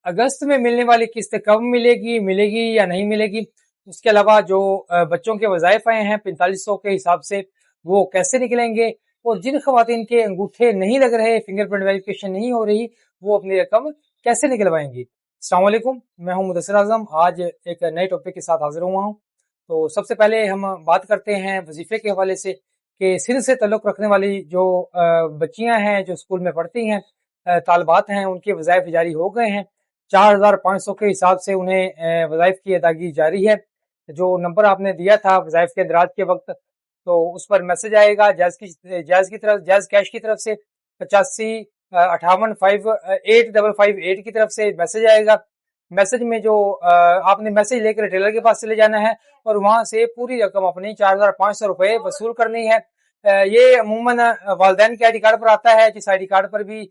अगस्त में मिलने वाली किस्त कब मिलेगी या नहीं मिलेगी। उसके अलावा जो बच्चों के वज़ाइफ आए हैं 4500 के हिसाब से, वो कैसे निकलेंगे, और जिन खवातीन के अंगूठे नहीं लग रहे, फिंगरप्रिंट वेरिफिकेशन नहीं हो रही, वो अपनी रकम कैसे निकलवाएंगी। अस्सलाम वालेकुम, मैं हूं मुदस्सिर आज़म। आज एक नए टॉपिक के साथ हाजिर हुआ हूं। तो सबसे पहले हम बात करते हैं वजीफे के हवाले से कि सिंध से तल्लुक़ रखने वाली जो बच्चियां हैं, जो स्कूल में पढ़ती हैं, तालबात हैं, उनके वज़ाइफ जारी हो गए हैं। 4500 के हिसाब से उन्हें वज़ाइफ की अदायगी जारी है। जो नंबर आपने दिया था वज़ाइफ के इंदराज के वक्त, तो उस पर मैसेज आएगा जैज़ कैश की तरफ से 855858 की तरफ से मैसेज आएगा। मैसेज में जो आपने मैसेज लेकर रिटेलर के पास चले जाना है और वहां से पूरी रकम अपनी 4500 रुपए वसूल करनी है। ये अमूमन वालिदैन के आई डी कार्ड पर आता है। जिस आई डी कार्ड पर भी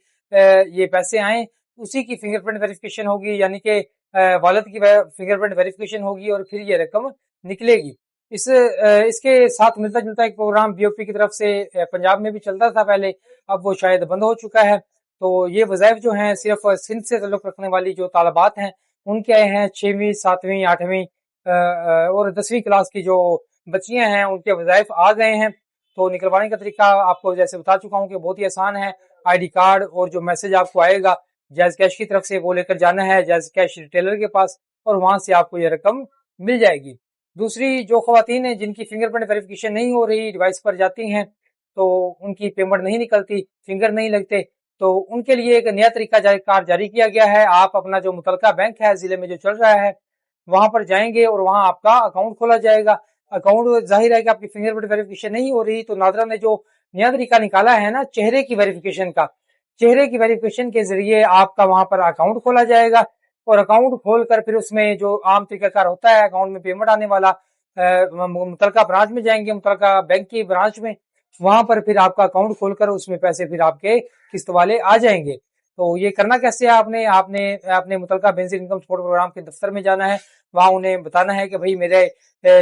ये पैसे आए, उसी की फिंगरप्रिंट वेरिफिकेशन होगी, यानी कि वालिद की फिंगरप्रिंट वेरिफिकेशन होगी और फिर ये रकम निकलेगी। इसके साथ मिलता जुलता एक प्रोग्राम बीओपी की तरफ से पंजाब में भी चलता था पहले, अब वो शायद बंद हो चुका है। तो ये वज़ाइफ जो हैं सिर्फ सिंध से ताल्लुक़ रखने वाली जो तालबात हैं उनके आए हैं। 6वीं 7वीं 8वीं और 10वीं क्लास की जो बच्चियां हैं उनके वज़ाइफ आ गए हैं। तो निकलवाने का तरीका आपको जैसे बता चुका हूँ कि बहुत ही आसान है। आईडी कार्ड और जो मैसेज आपको आएगा जैज़ कैश की तरफ से, वो लेकर जाना है जैज़ कैश रिटेलर के पास और वहां से आपको ये रकम मिल जाएगी। दूसरी जो खवातीन हैं जिनकी फिंगरप्रिंट वेरिफिकेशन नहीं हो रही, डिवाइस पर जाती हैं तो उनकी पेमेंट नहीं निकलती, फिंगर नहीं लगते, तो उनके लिए एक नया तरीका जारी किया गया है। आप अपना जो मुतलका बैंक है जिले में जो चल रहा है वहां पर जाएंगे और वहां आपका अकाउंट खोला जाएगा। अकाउंट जाहिर है कि आपकी फिंगरप्रिंट वेरिफिकेशन नहीं हो रही, तो नादरा ने जो नया तरीका निकाला है ना चेहरे की वेरिफिकेशन का, चेहरे की वेरिफिकेशन के जरिए आपका वहां पर अकाउंट खोला जाएगा और अकाउंट खोलकर फिर उसमें जो आम तरीकाकार होता है अकाउंट में पेमेंट आने वाला, मुतलका ब्रांच में जाएंगे, मुतलका बैंक की ब्रांच में, वहां पर फिर आपका अकाउंट खोलकर उसमें पैसे फिर आपके किस्त वाले आ जाएंगे। तो ये करना कैसे है, आपने मुतलका बेसिक इनकम सपोर्ट प्रोग्राम के दफ्तर में जाना है। वहां उन्हें बताना है कि भाई मेरे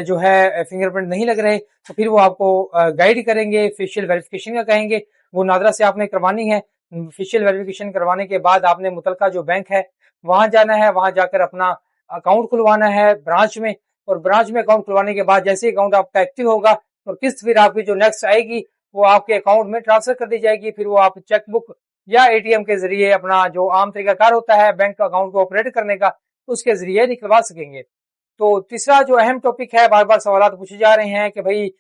जो है फिंगरप्रिंट नहीं लग रहे, तो फिर वो आपको गाइड करेंगे, फेशियल वेरिफिकेशन का कहेंगे, वो नादरा से आपने करवानी है। फेशियल वेरिफिकेशन करवाने के बाद आपने मुतलका जो बैंक है वहां जाना है, वहां जाकर अपना अकाउंट खुलवाना है ब्रांच में, और ब्रांच में अकाउंट खुलवाने के बाद जैसे अकाउंट आपका एक्टिव होगा और किस्त फिर आपकी जो नेक्स्ट आएगी वो आपके अकाउंट में ट्रांसफर कर दी जाएगी। फिर वो आप चेकबुक या एटीएम के जरिए अपना जो आम तरीकाकार होता है बैंक अकाउंट को ऑपरेट करने का, उसके जरिए निकलवा सकेंगे। तो तीसरा जो अहम टॉपिक है, बार बार सवाल पूछे जा रहे हैं कि भाई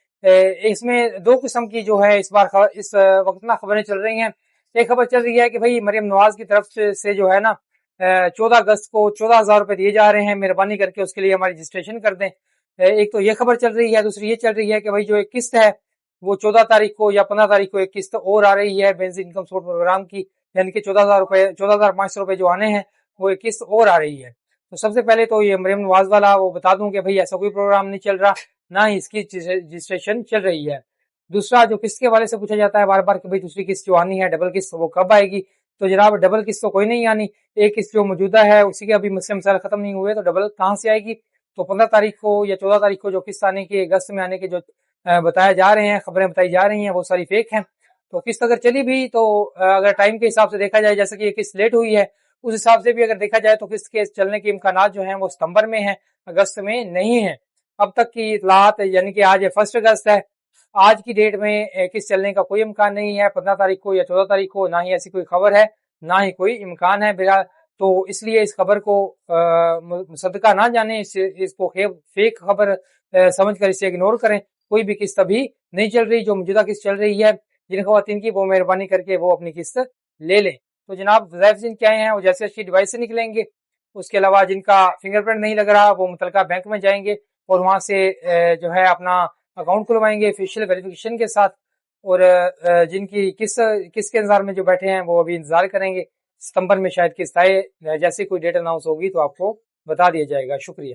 इसमें दो किस्म की जो है इस वक्त ना खबरें चल रही हैं। एक खबर चल रही है कि भाई मरियम नवाज की तरफ से जो है ना 14 अगस्त को 14,000 रुपए दिए जा रहे हैं, मेहरबानी करके उसके लिए हमारी रजिस्ट्रेशन कर दें। एक तो ये खबर चल रही है। दूसरी ये चल रही है कि भाई जो एक किस्त है वो 14 तारीख को या 15 तारीख को एक किस्त और आ रही है बेसिक इनकम सपोर्ट प्रोग्राम की, यानी कि 14,500 रुपए जो आने हैं वो एक किस्त और आ रही है। तो सबसे पहले तो ये मरियम नवाज वाला वो बता दूं कि भाई ऐसा कोई प्रोग्राम नहीं चल रहा, ना ही इसकी रजिस्ट्रेशन चल रही है। दूसरा जो किस्त के वाले से पूछा जाता है बार बार कि भाई दूसरी किस्त जो आनी है डबल किस्त, वो कब आएगी। तो जनाब डबल किस्त तो कोई नहीं आनी, एक किस्त जो मौजूदा है उसी के अभी मसले खत्म नहीं हुए, तो डबल कहाँ से आएगी। तो 15 तारीख को या 14 तारीख को जो किस्त आने की, अगस्त में आने के जो बताए जा रहे हैं, खबरें बताई जा रही हैं, वो सारी फेक हैं। तो किस्त अगर चली भी तो अगर टाइम के हिसाब से देखा जाए, जैसे कि ये किस्त लेट हुई है, उस हिसाब से भी अगर देखा जाए तो किस्त के चलने के इम्कानात जो हैं वो सितंबर में है, अगस्त में नहीं है। अब तक की इतलात, यानी कि आज 1 अगस्त है, आज की डेट में किस्त चलने का कोई इम्कान नहीं है 15 तारीख को या 14 तारीख को, ना ही ऐसी कोई खबर है, ना ही कोई इम्कान है बिला। तो इसलिए इस खबर को मुसद्दका ना जाने, इसको फेक खबर समझकर इसे इग्नोर करें। कोई भी किस्त अभी नहीं चल रही, जो मौजूदा किस्त चल रही है जिन खवातीन की, वो मेहरबानी करके वो अपनी किस्त ले लें। तो जनाब वज़ाइफ जिनके आए हैं वो जैसे अच्छी डिवाइस से निकलेंगे। उसके अलावा जिनका फिंगरप्रिंट नहीं लग रहा वो मुतलका बैंक में जाएंगे और वहां से जो है अपना अकाउंट खुलवाएंगे फेशियल वेरिफिकेशन के साथ। और जिनकी किस्त के इंतजार में जो बैठे हैं वो अभी इंतजार करेंगे, सितंबर में शायद किस्त आए। जैसे कोई डेट अनाउंस होगी तो आपको बता दिया जाएगा। शुक्रिया।